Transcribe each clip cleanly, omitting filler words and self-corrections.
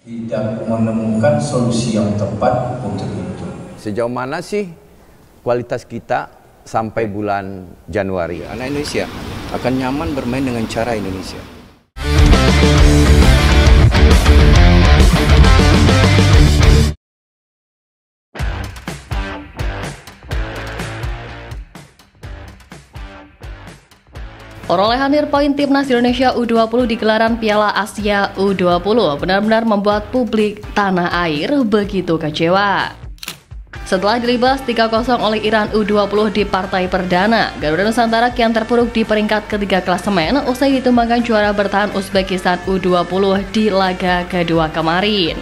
Tidak menemukan solusi yang tepat untuk itu. Sejauh mana sih kualitas kita sampai bulan Januari? Anak Indonesia akan nyaman bermain dengan cara Indonesia. Perolehan nilai poin Timnas Indonesia U20 di gelaran Piala Asia U20 benar-benar membuat publik tanah air begitu kecewa. Setelah dilibas 3-0 oleh Iran U20 di partai perdana, Garuda Nusantara kian terpuruk di peringkat ketiga klasemen usai ditumbangkan juara bertahan Uzbekistan U20 di laga kedua kemarin.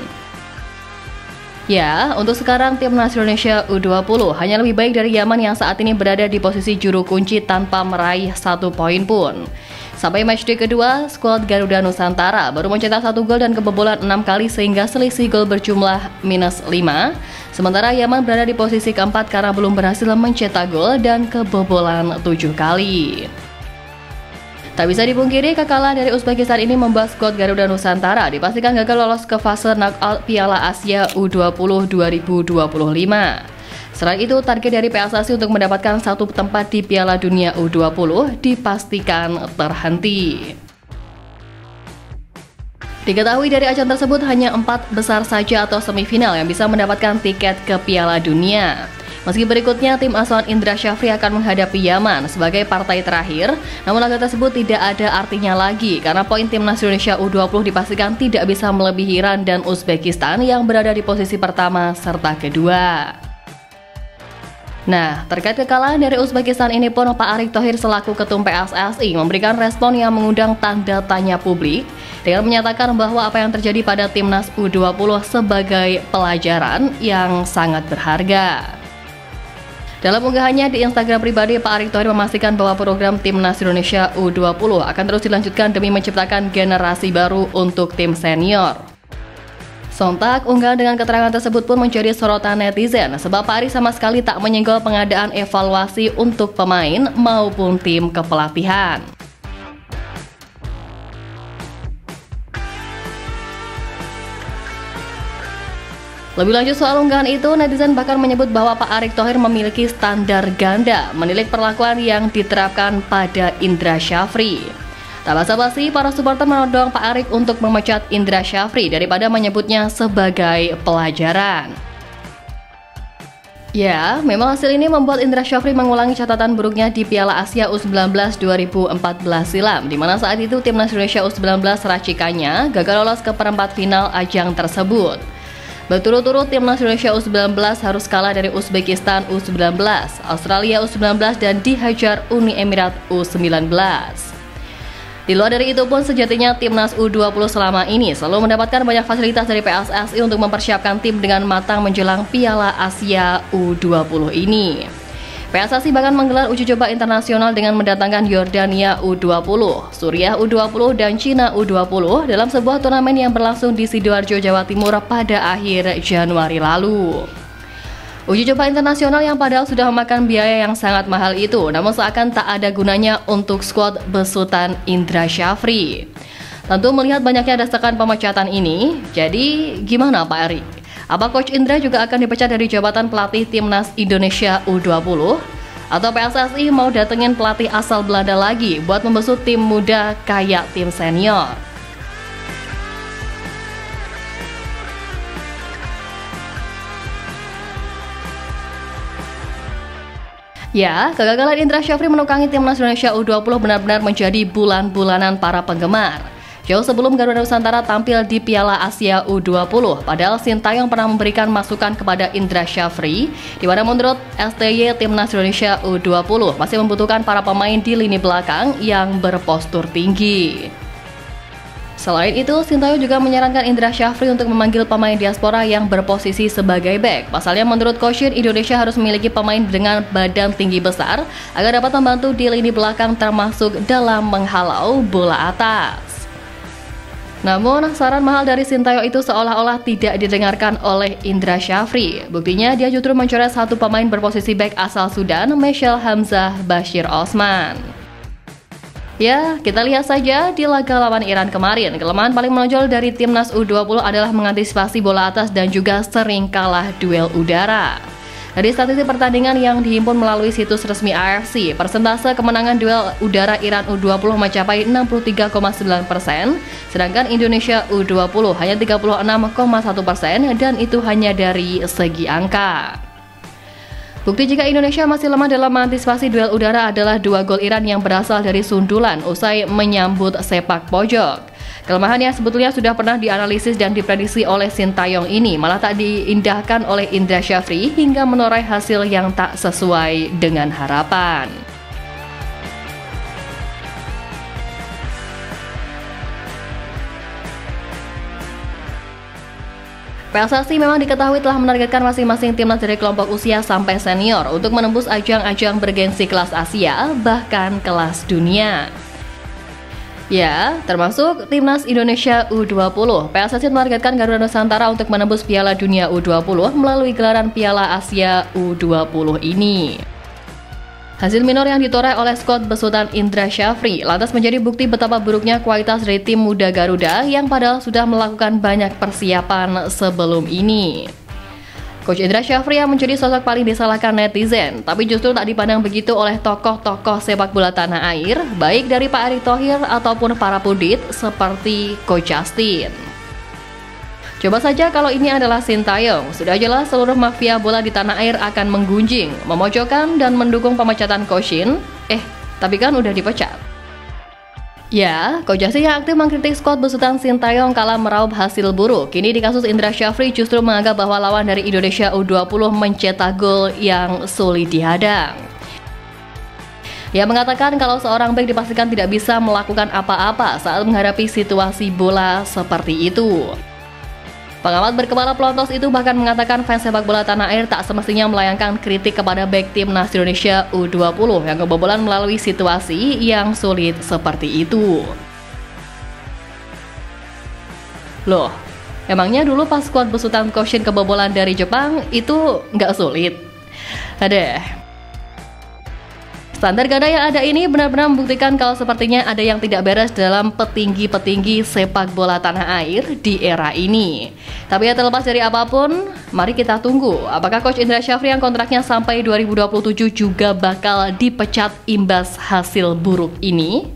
Ya, untuk sekarang Timnas Indonesia U20 hanya lebih baik dari Yaman yang saat ini berada di posisi juru kunci tanpa meraih 1 poin pun. Sampai matchday kedua, skuad Garuda Nusantara baru mencetak 1 gol dan kebobolan 6 kali sehingga selisih gol berjumlah -5. Sementara Yaman berada di posisi keempat karena belum berhasil mencetak gol dan kebobolan 7 kali. Tak bisa dipungkiri, kekalahan dari Uzbekistan ini membuat skuad Garuda Nusantara dipastikan gagal lolos ke fase knockout Piala Asia U20 2025. Selain itu, target dari PSSI untuk mendapatkan 1 tempat di Piala Dunia U20 dipastikan terhenti. Diketahui dari ajang tersebut hanya 4 besar saja atau semifinal yang bisa mendapatkan tiket ke Piala Dunia. Meski berikutnya tim asuhan Indra Syafri akan menghadapi Yaman sebagai partai terakhir, namun laga tersebut tidak ada artinya lagi karena poin Timnas Indonesia U20 dipastikan tidak bisa melebihi Iran dan Uzbekistan yang berada di posisi pertama serta kedua. Nah, terkait kekalahan dari Uzbekistan ini pun Pak Erick Thohir selaku Ketum PSSI memberikan respon yang mengundang tanda tanya publik dengan menyatakan bahwa apa yang terjadi pada Timnas U20 sebagai pelajaran yang sangat berharga. Dalam unggahannya di Instagram pribadi, Pak Erick Thohir memastikan bahwa program Timnas Indonesia U20 akan terus dilanjutkan demi menciptakan generasi baru untuk tim senior. Sontak, unggahan dengan keterangan tersebut pun menjadi sorotan netizen sebab Pak Erick sama sekali tak menyenggol pengadaan evaluasi untuk pemain maupun tim kepelatihan. Lebih lanjut soal unggahan itu, netizen bahkan menyebut bahwa Pak Erick Thohir memiliki standar ganda menilik perlakuan yang diterapkan pada Indra Syafri. Tak basa-basi, para supporter menodong Pak Erick untuk memecat Indra Syafri daripada menyebutnya sebagai pelajaran. Ya, memang hasil ini membuat Indra Syafri mengulangi catatan buruknya di Piala Asia U19 2014 silam, di mana saat itu Timnas Indonesia U19 racikannya gagal lolos ke perempat final ajang tersebut. Berturut-turut Timnas Indonesia U19 harus kalah dari Uzbekistan U19, Australia U19, dan dihajar Uni Emirat U19. Di luar dari itu pun sejatinya Timnas U20 selama ini selalu mendapatkan banyak fasilitas dari PSSI untuk mempersiapkan tim dengan matang menjelang Piala Asia U20 ini. PSSI bahkan menggelar uji coba internasional dengan mendatangkan Yordania U20, Suriah U20, dan Cina U20 dalam sebuah turnamen yang berlangsung di Sidoarjo, Jawa Timur pada akhir Januari lalu. Uji coba internasional yang padahal sudah memakan biaya yang sangat mahal itu, namun seakan tak ada gunanya untuk skuad besutan Indra Syafri. Tentu melihat banyaknya desakan pemecatan ini, jadi gimana Pak Erick? Apa Coach Indra juga akan dipecat dari jabatan pelatih Timnas Indonesia U20? Atau PSSI mau datengin pelatih asal Belanda lagi buat membesut tim muda kayak tim senior? Ya, kegagalan Indra Syafri menukangi Timnas Indonesia U20 benar-benar menjadi bulan-bulanan para penggemar. Jauh sebelum Garuda Nusantara tampil di Piala Asia U20, padahal Sintayong pernah memberikan masukan kepada Indra Syafri, di mana menurut STY Timnas Indonesia U20 masih membutuhkan para pemain di lini belakang yang berpostur tinggi. Selain itu, Sintayong juga menyarankan Indra Syafri untuk memanggil pemain diaspora yang berposisi sebagai bek. Pasalnya menurut Coach Indonesia harus memiliki pemain dengan badan tinggi besar agar dapat membantu di lini belakang termasuk dalam menghalau bola atas. Namun, saran mahal dari Sintayong itu seolah-olah tidak didengarkan oleh Indra Syafri. Buktinya, dia justru mencoret 1 pemain berposisi bek asal Sudan, Michel Hamzah Bashir Osman. Ya, kita lihat saja di laga lawan Iran kemarin. Kelemahan paling menonjol dari timnas U20 adalah mengantisipasi bola atas dan juga sering kalah duel udara. Dari statistik pertandingan yang dihimpun melalui situs resmi AFC, persentase kemenangan duel udara Iran U20 mencapai 63,9%, sedangkan Indonesia U20 hanya 36,1% dan itu hanya dari segi angka. Bukti jika Indonesia masih lemah dalam mengantisipasi duel udara adalah 2 gol Iran yang berasal dari sundulan usai menyambut sepak pojok. Kelemahan yang sebetulnya sudah pernah dianalisis dan diprediksi oleh Sintayong ini malah tak diindahkan oleh Indra Syafri hingga menoreh hasil yang tak sesuai dengan harapan. PSSI memang diketahui telah menargetkan masing-masing timnas dari kelompok usia sampai senior untuk menembus ajang-ajang bergensi kelas Asia, bahkan kelas dunia. Ya, termasuk timnas Indonesia U20. PSSI menargetkan Garuda Nusantara untuk menembus Piala Dunia U20 melalui gelaran Piala Asia U20 ini. Hasil minor yang ditoreh oleh skuad besutan Indra Syafri lantas menjadi bukti betapa buruknya kualitas dari tim muda Garuda yang padahal sudah melakukan banyak persiapan sebelum ini. Coach Indra Syafri yang menjadi sosok paling disalahkan netizen, tapi justru tak dipandang begitu oleh tokoh-tokoh sepak bola tanah air, baik dari Pak Erick Thohir ataupun para pundit seperti Coach Justin. Coba saja kalau ini adalah Sintayong, sudah jelas seluruh mafia bola di tanah air akan menggunjing, memojokkan dan mendukung pemecatan Coach Shin. Tapi kan udah dipecat. Ya, Coach Justin yang aktif mengkritik skuad besutan Sintayong kala meraup hasil buruk. Kini di kasus Indra Syafri justru menganggap bahwa lawan dari Indonesia U20 mencetak gol yang sulit dihadang. Ia mengatakan kalau seorang bek dipastikan tidak bisa melakukan apa-apa saat menghadapi situasi bola seperti itu. Pengamat berkepala pelontos itu bahkan mengatakan fans sepak bola tanah air tak semestinya melayangkan kritik kepada bek timnas Indonesia U20 yang kebobolan melalui situasi yang sulit seperti itu. Loh, emangnya dulu pas skuad besutan Coach Shin kebobolan dari Jepang itu nggak sulit? Ada. Standar ganda yang ada ini benar-benar membuktikan kalau sepertinya ada yang tidak beres dalam petinggi-petinggi sepak bola tanah air di era ini. Tapi ya terlepas dari apapun, mari kita tunggu apakah Coach Indra Syafri yang kontraknya sampai 2027 juga bakal dipecat imbas hasil buruk ini.